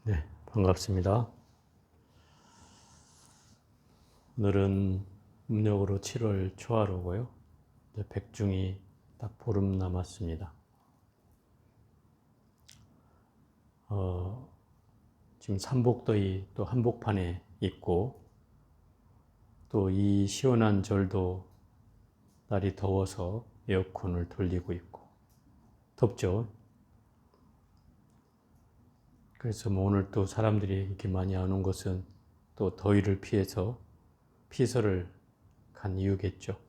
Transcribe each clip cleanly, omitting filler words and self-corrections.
네, 반갑습니다. 오늘은 음력으로 7월 초하루고요. 이제 백중이 딱 보름 남았습니다. 지금 삼복더위 또 한복판에 있고, 또 이 시원한 절도 날이 더워서 에어컨을 돌리고 있고, 덥죠. 그래서 오늘 또 사람들이 이렇게 많이 안 온 것은 또 더위를 피해서 피서를 간 이유겠죠.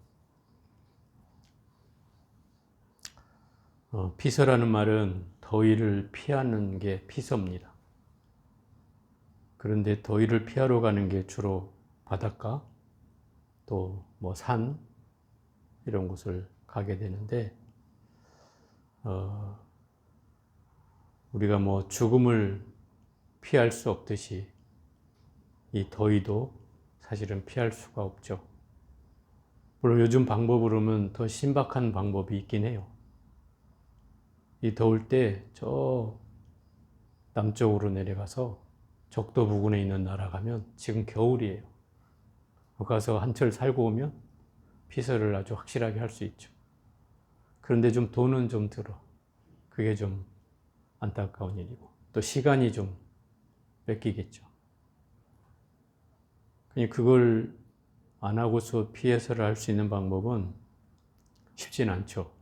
피서라는 말은 더위를 피하는 게 피서입니다. 그런데 더위를 피하러 가는 게 주로 바닷가, 또 뭐 산, 이런 곳을 가게 되는데, 우리가 뭐 죽음을 피할 수 없듯이 이 더위도 사실은 피할 수가 없죠. 물론 요즘 방법으로는 더 신박한 방법이 있긴 해요. 이 더울 때 저 남쪽으로 내려가서 적도 부근에 있는 나라 가면 지금 겨울이에요. 가서 한철 살고 오면 피서를 아주 확실하게 할 수 있죠. 그런데 좀 돈은 좀 들어. 그게 좀 안타까운 일이고, 또 시간이 좀 뺏기겠죠. 그걸 안 하고서 피해서를 할 수 있는 방법은 쉽진 않죠.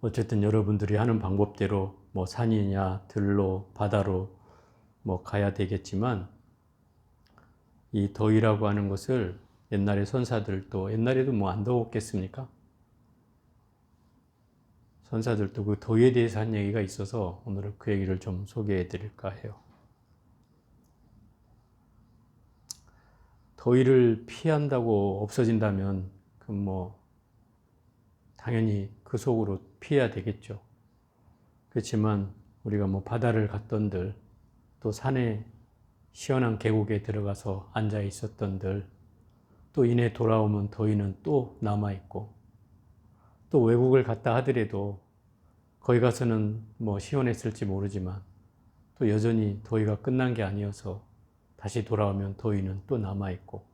어쨌든 여러분들이 하는 방법대로 뭐 산이냐 들로 바다로 뭐 가야 되겠지만, 이 더위라고 하는 것을 옛날에 선사들도, 옛날에도 뭐 안 더웠겠습니까? 선사들도 그 더위에 대해서 한 얘기가 있어서 오늘은 그 얘기를 좀 소개해 드릴까 해요. 더위를 피한다고 없어진다면 그럼 뭐 당연히 그 속으로 피해야 되겠죠. 그렇지만 우리가 뭐 바다를 갔던들, 또 산에 시원한 계곡에 들어가서 앉아 있었던들, 또 이내 돌아오면 더위는 또 남아있고, 또 외국을 갔다 하더라도 거기 가서는 뭐 시원했을지 모르지만 또 여전히 더위가 끝난 게 아니어서 다시 돌아오면 더위는 또 남아있고,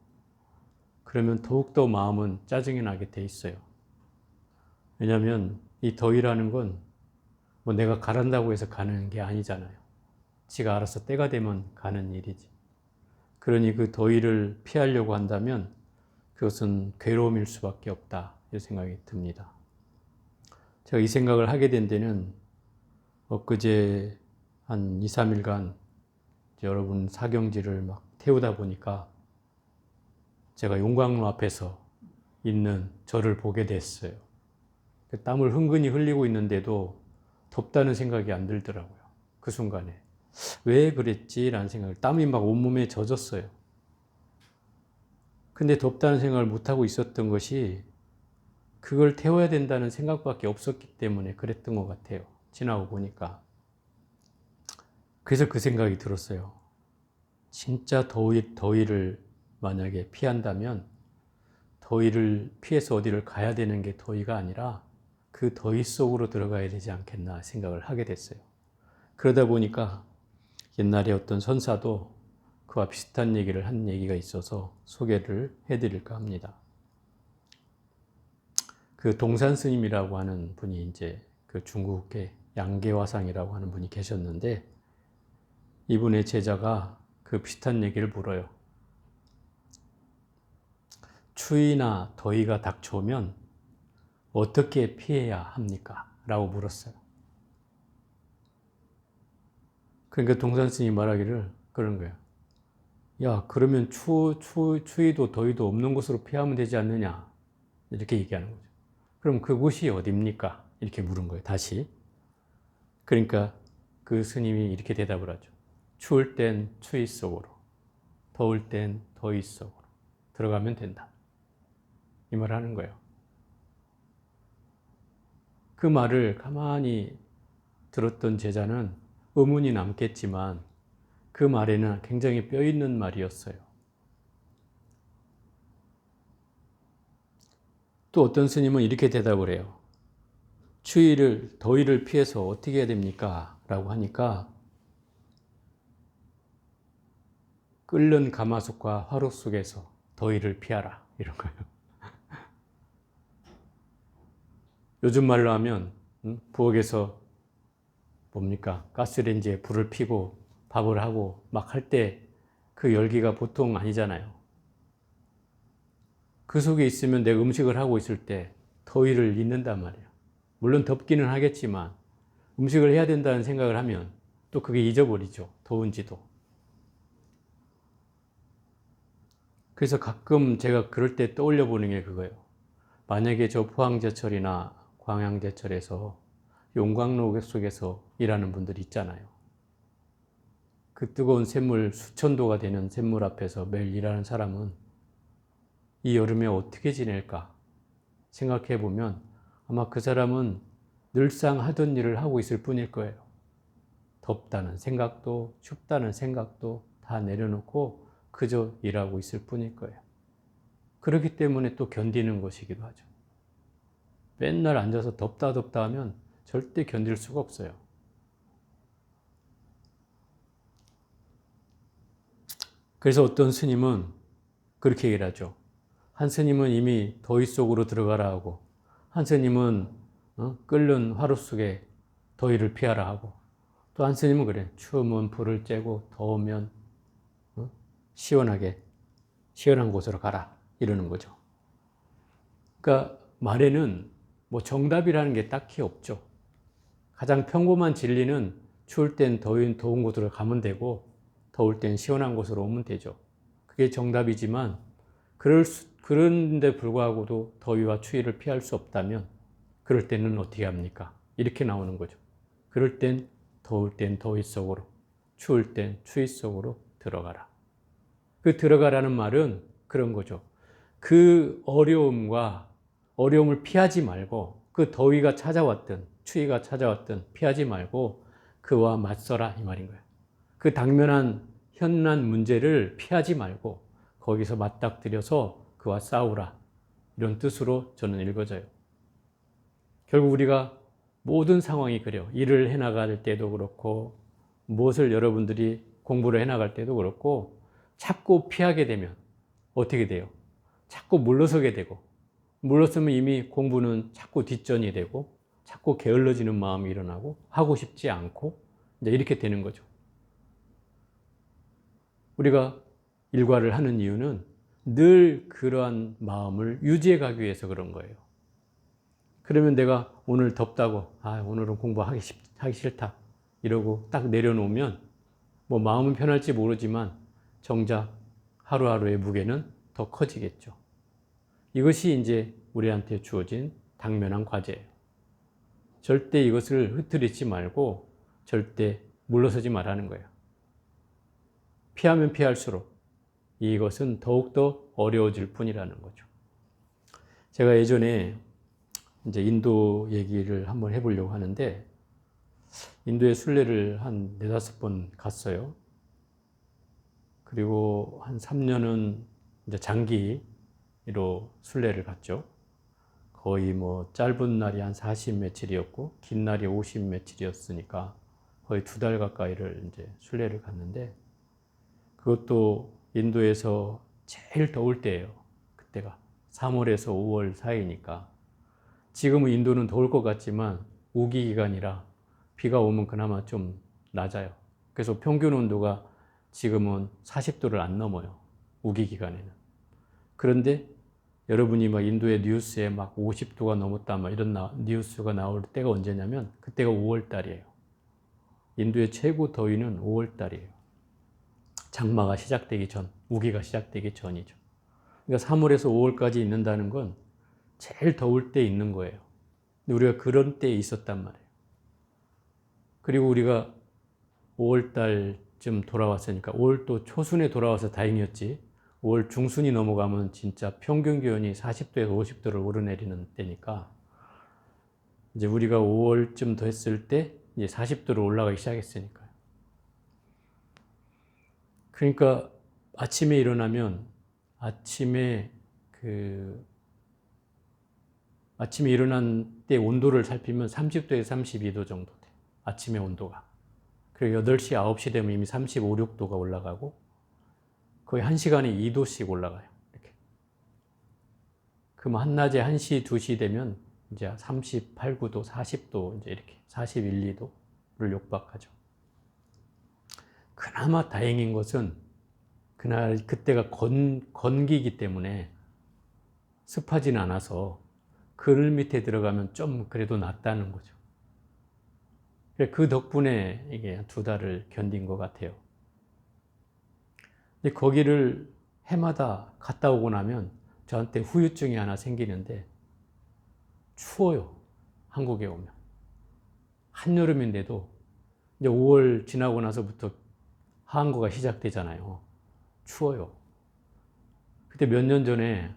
그러면 더욱더 마음은 짜증이 나게 돼 있어요. 왜냐하면 이 더위라는 건 뭐 내가 가란다고 해서 가는 게 아니잖아요. 지가 알아서 때가 되면 가는 일이지. 그러니 그 더위를 피하려고 한다면 그것은 괴로움일 수밖에 없다, 이 생각이 듭니다. 제가 이 생각을 하게 된 데는 엊그제 한 2, 3일간 여러분 사경지를 막 태우다 보니까 제가 용광로 앞에서 있는 저를 보게 됐어요. 땀을 흥건히 흘리고 있는데도 덥다는 생각이 안 들더라고요. 그 순간에. 왜 그랬지라는 생각을, 땀이 막 온몸에 젖었어요. 근데 덥다는 생각을 못하고 있었던 것이 그걸 태워야 된다는 생각밖에 없었기 때문에 그랬던 것 같아요. 지나고 보니까. 그래서 그 생각이 들었어요. 진짜 더위를 만약에 피한다면 더위를 피해서 어디를 가야 되는 게 더위가 아니라 그 더위 속으로 들어가야 되지 않겠나 생각을 하게 됐어요. 그러다 보니까 옛날에 어떤 선사도 그와 비슷한 얘기를 한 얘기가 있어서 소개를 해드릴까 합니다. 그 동산 스님이라고 하는 분이 이제 그 중국의 양계화상이라고 하는 분이 계셨는데, 이분의 제자가 그 비슷한 얘기를 물어요. 추위나 더위가 닥쳐오면 어떻게 피해야 합니까? 라고 물었어요. 그러니까 동산 스님이 말하기를 그런 거예요. 야, 그러면 추위도 더위도 없는 곳으로 피하면 되지 않느냐? 이렇게 얘기하는 거죠. 그럼 그곳이 어딥니까? 이렇게 물은 거예요, 다시. 그러니까 그 스님이 이렇게 대답을 하죠. 추울 땐 추위 속으로, 더울 땐 더위 속으로 들어가면 된다. 이 말을 하는 거예요. 그 말을 가만히 들었던 제자는 의문이 남겠지만 그 말에는 굉장히 뼈 있는 말이었어요. 또 어떤 스님은 이렇게 대답을 해요. 더위를 피해서 어떻게 해야 됩니까? 라고 하니까 끓는 가마솥과 화로 속에서 더위를 피하라 이런 거예요. 요즘 말로 하면 부엌에서 뭡니까? 가스레인지에 불을 피고 밥을 하고 막 할 때 그 열기가 보통 아니잖아요. 그 속에 있으면 내가 음식을 하고 있을 때 더위를 잊는단 말이에요. 물론 덥기는 하겠지만 음식을 해야 된다는 생각을 하면 또 그게 잊어버리죠. 더운지도. 그래서 가끔 제가 그럴 때 떠올려 보는 게 그거예요. 만약에 저 포항제철이나 광양제철에서 용광로 속에서 일하는 분들이 있잖아요. 그 뜨거운 샘물, 수천 도가 되는 샘물 앞에서 매일 일하는 사람은 이 여름에 어떻게 지낼까 생각해 보면 아마 그 사람은 늘상 하던 일을 하고 있을 뿐일 거예요. 덥다는 생각도 춥다는 생각도 다 내려놓고 그저 일하고 있을 뿐일 거예요. 그렇기 때문에 또 견디는 것이기도 하죠. 맨날 앉아서 덥다 덥다 하면 절대 견딜 수가 없어요. 그래서 어떤 스님은 그렇게 얘기를 하죠. 한 스님은 이미 더위 속으로 들어가라 하고, 한 스님은 끓는 화로 속에 더위를 피하라 하고, 또 한 스님은 그래. 추우면 불을 쬐고 더우면 시원하게 시원한 곳으로 가라 이러는 거죠. 그러니까 말에는 뭐 정답이라는 게 딱히 없죠. 가장 평범한 진리는 추울 땐 더운 곳으로 가면 되고 더울 땐 시원한 곳으로 오면 되죠. 그게 정답이지만 그런데 불구하고도 더위와 추위를 피할 수 없다면 그럴 때는 어떻게 합니까? 이렇게 나오는 거죠. 그럴 땐 더울 땐 더위 속으로, 추울 땐 추위 속으로 들어가라. 그 들어가라는 말은 그런 거죠. 그 어려움을 피하지 말고 그 더위가 찾아왔든 추위가 찾아왔든 피하지 말고 그와 맞서라 이 말인 거예요. 그 당면한 현난 문제를 피하지 말고 거기서 맞닥뜨려서 그와 싸우라 이런 뜻으로 저는 읽어져요. 결국 우리가 모든 상황이 그래요. 일을 해나갈 때도 그렇고 무엇을 여러분들이 공부를 해나갈 때도 그렇고 자꾸 피하게 되면 어떻게 돼요? 자꾸 물러서게 되고 물러서면 이미 공부는 자꾸 뒷전이 되고 자꾸 게을러지는 마음이 일어나고 하고 싶지 않고 이제 이렇게 되는 거죠. 우리가 일과를 하는 이유는 늘 그러한 마음을 유지해 가기 위해서 그런 거예요. 그러면 내가 오늘 덥다고 오늘은 공부하기 싫다 이러고 딱 내려놓으면 뭐 마음은 편할지 모르지만 정작 하루하루의 무게는 더 커지겠죠. 이것이 이제 우리한테 주어진 당면한 과제예요. 절대 이것을 흐트리지 말고 절대 물러서지 말라는 거예요. 피하면 피할수록 이것은 더욱더 어려워질 뿐이라는 거죠. 제가 예전에 이제 인도 얘기를 한번 해보려고 하는데 인도에 순례를 한 4-5번 갔어요. 그리고 한 3년은 이제 장기로 순례를 갔죠. 거의 뭐 짧은 날이 한 40 며칠이었고 긴 날이 50 며칠이었으니까 거의 2달 가까이를 이제 순례를 갔는데 그것도 인도에서 제일 더울 때예요. 그때가 3월에서 5월 사이니까 지금은 인도는 더울 것 같지만 우기 기간이라 비가 오면 그나마 좀 낮아요. 그래서 평균 온도가 지금은 40도를 안 넘어요. 우기 기간에는. 그런데 여러분이 막 인도의 뉴스에 막 50도가 넘었다 막 이런 뉴스가 나올 때가 언제냐면 그때가 5월 달이에요. 인도의 최고 더위는 5월 달이에요. 장마가 시작되기 전, 우기가 시작되기 전이죠. 그러니까 3월에서 5월까지 있는다는 건 제일 더울 때 있는 거예요. 우리가 그런 때에 있었단 말이에요. 그리고 우리가 5월 달쯤 돌아왔으니까 5월도 초순에 돌아와서 다행이었지 5월 중순이 넘어가면 진짜 평균 기온이 40도에서 50도를 오르내리는 때니까 이제 우리가 5월쯤 됐을 때 이제 40도로 올라가기 시작했으니까요. 그러니까 아침에 일어나면 아침에 일어난 때 온도를 살피면 30도에서 32도 정도 돼. 아침의 온도가. 그리고 8시, 9시 되면 이미 35, 6도가 올라가고 거의 1시간에 2도씩 올라가요. 이렇게. 그럼 한낮에 1시, 2시 되면 이제 38, 9도, 40도 이제 이렇게 41, 2도를 욕박하죠. 그나마 다행인 것은 그때가 건기이기 때문에 습하지는 않아서 그늘 밑에 들어가면 좀 그래도 낫다는 거죠. 그 덕분에 이게 2달을 견딘 것 같아요. 근데 거기를 해마다 갔다 오고 나면 저한테 후유증이 하나 생기는데 추워요. 한국에 오면. 한여름인데도 이제 5월 지나고 나서부터 한국가 시작되잖아요. 추워요. 그때 몇 년 전에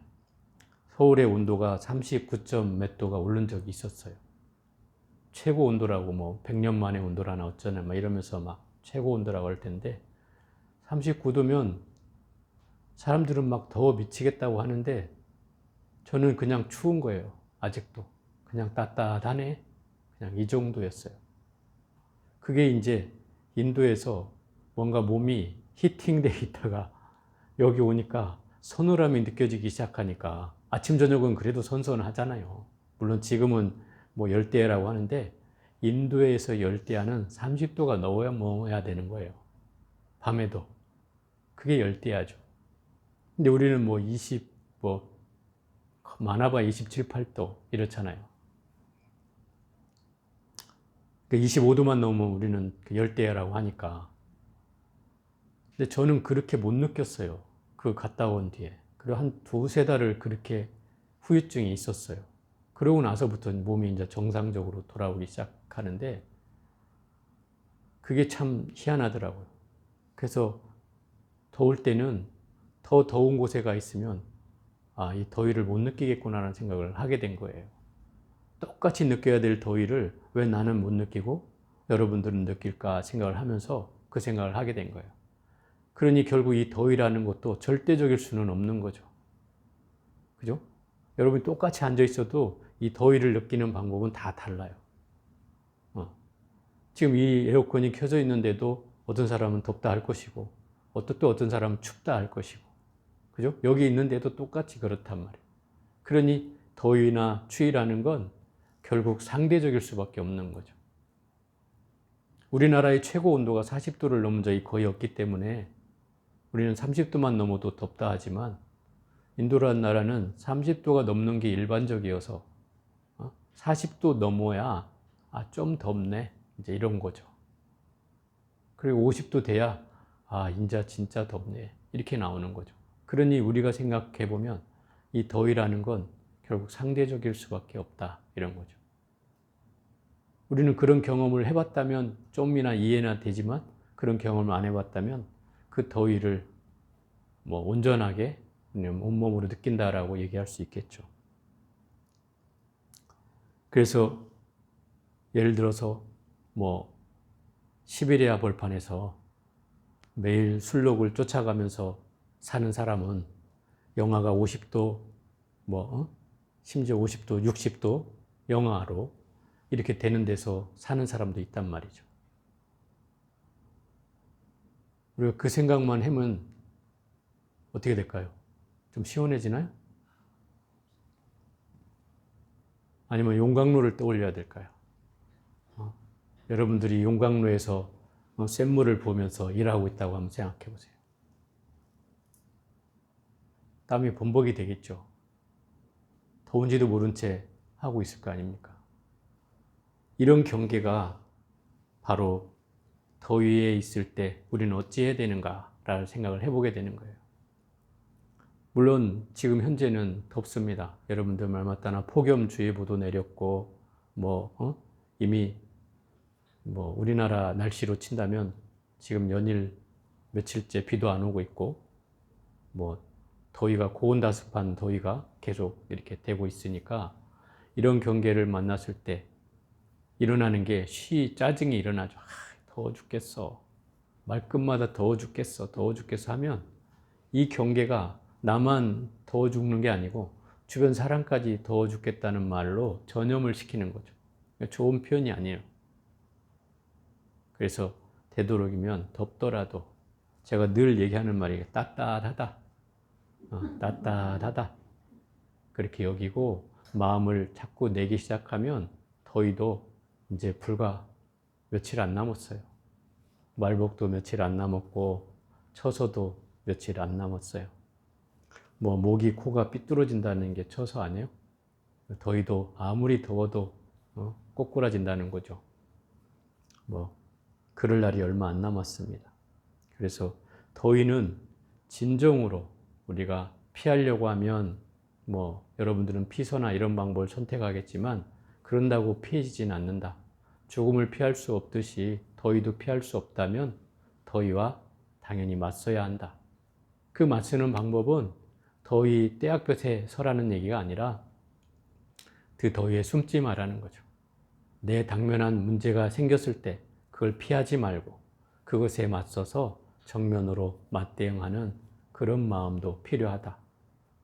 서울의 온도가 39점 몇 도가 오른 적이 있었어요. 최고 온도라고 뭐 100년 만에 온도라나 어쩌나 막 이러면서 막 최고 온도라고 할 텐데 39도면 사람들은 막 더워 미치겠다고 하는데 저는 그냥 추운 거예요. 아직도. 그냥 따뜻하네. 그냥 이 정도였어요. 그게 이제 인도에서 뭔가 몸이 히팅돼 있다가 여기 오니까 서늘함이 느껴지기 시작하니까 아침 저녁은 그래도 선선하잖아요. 물론 지금은 뭐 열대야라고 하는데 인도에서 열대야는 30도가 넘어야 되는 거예요. 밤에도. 그게 열대야죠. 근데 우리는 뭐 많아봐야 27, 8도 이렇잖아요. 25도만 넘으면 우리는 열대야라고 하니까. 근데 저는 그렇게 못 느꼈어요. 그 갔다 온 뒤에. 그리고 한 2-3달을 그렇게 후유증이 있었어요. 그러고 나서부터 몸이 이제 정상적으로 돌아오기 시작하는데 그게 참 희한하더라고요. 그래서 더울 때는 더 더운 곳에 가 있으면 이 더위를 못 느끼겠구나라는 생각을 하게 된 거예요. 똑같이 느껴야 될 더위를 왜 나는 못 느끼고 여러분들은 느낄까 생각을 하면서 그 생각을 하게 된 거예요. 그러니 결국 이 더위라는 것도 절대적일 수는 없는 거죠. 그죠? 여러분이 똑같이 앉아 있어도 이 더위를 느끼는 방법은 다 달라요. 지금 이 에어컨이 켜져 있는데도 어떤 사람은 덥다 할 것이고 또 어떤 사람은 춥다 할 것이고 그죠? 여기 있는데도 똑같이 그렇단 말이에요. 그러니 더위나 추위라는 건 결국 상대적일 수밖에 없는 거죠. 우리나라의 최고 온도가 40도를 넘은 적이 거의 없기 때문에 우리는 30도만 넘어도 덥다 하지만 인도라는 나라는 30도가 넘는 게 일반적이어서 40도 넘어야 좀 덥네 이제 이런 거죠. 그리고 50도 돼야 인자 진짜 덥네 이렇게 나오는 거죠. 그러니 우리가 생각해 보면 이 더위라는 건 결국 상대적일 수밖에 없다 이런 거죠. 우리는 그런 경험을 해봤다면 좀이나 이해나 되지만 그런 경험을 안 해봤다면 그 더위를 뭐 온전하게 온몸으로 느낀다라고 얘기할 수 있겠죠. 그래서 예를 들어서 뭐 시베리아 벌판에서 매일 술록을 쫓아가면서 사는 사람은 영하가 50도 심지어 50도, 60도 영하로 이렇게 되는 데서 사는 사람도 있단 말이죠. 우리가 그 생각만 하면 어떻게 될까요? 좀 시원해지나요? 아니면 용광로를 떠올려야 될까요? 여러분들이 용광로에서 샘물을 보면서 일하고 있다고 한번 생각해 보세요. 땀이 범벅이 되겠죠. 더운지도 모른 채 하고 있을 거 아닙니까? 이런 경계가 바로 더위에 있을 때 우리는 어찌해야 되는가라는 생각을 해보게 되는 거예요. 물론 지금 현재는 덥습니다. 여러분들 말 맞다나 폭염주의보도 내렸고 이미 우리나라 날씨로 친다면 지금 연일 며칠째 비도 안 오고 있고 더위가 고온다습한 더위가 계속 이렇게 되고 있으니까 이런 경계를 만났을 때 일어나는 게 짜증이 일어나죠. 더워 죽겠어. 말끝마다 더워 죽겠어. 더워 죽겠어 하면 이 경계가 나만 더워 죽는 게 아니고 주변 사람까지 더워 죽겠다는 말로 전염을 시키는 거죠. 좋은 표현이 아니에요. 그래서 되도록이면 덥더라도 제가 늘 얘기하는 말이 따뜻하다. 따뜻하다. 그렇게 여기고 마음을 자꾸 내기 시작하면 더위도 이제 불과 며칠 안 남았어요. 말복도 며칠 안 남았고 처서도 며칠 안 남았어요. 뭐 목이 코가 삐뚤어진다는 게 처서 아니에요? 더위도 아무리 더워도 꼬꾸라진다는 거죠. 뭐 그럴 날이 얼마 안 남았습니다. 그래서 더위는 진정으로 우리가 피하려고 하면 뭐 여러분들은 피서나 이런 방법을 선택하겠지만 그런다고 피해지진 않는다. 죽음을 피할 수 없듯이 더위도 피할 수 없다면 더위와 당연히 맞서야 한다. 그 맞서는 방법은 더위 떼약볕에 서라는 얘기가 아니라 그 더위에 숨지 말라는 거죠. 내 당면한 문제가 생겼을 때 그걸 피하지 말고 그것에 맞서서 정면으로 맞대응하는 그런 마음도 필요하다.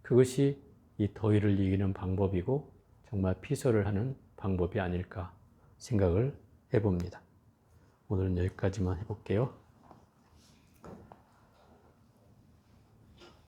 그것이 이 더위를 이기는 방법이고 정말 피서를 하는 방법이 아닐까 생각을 해봅니다. 오늘은 여기까지만 해볼게요.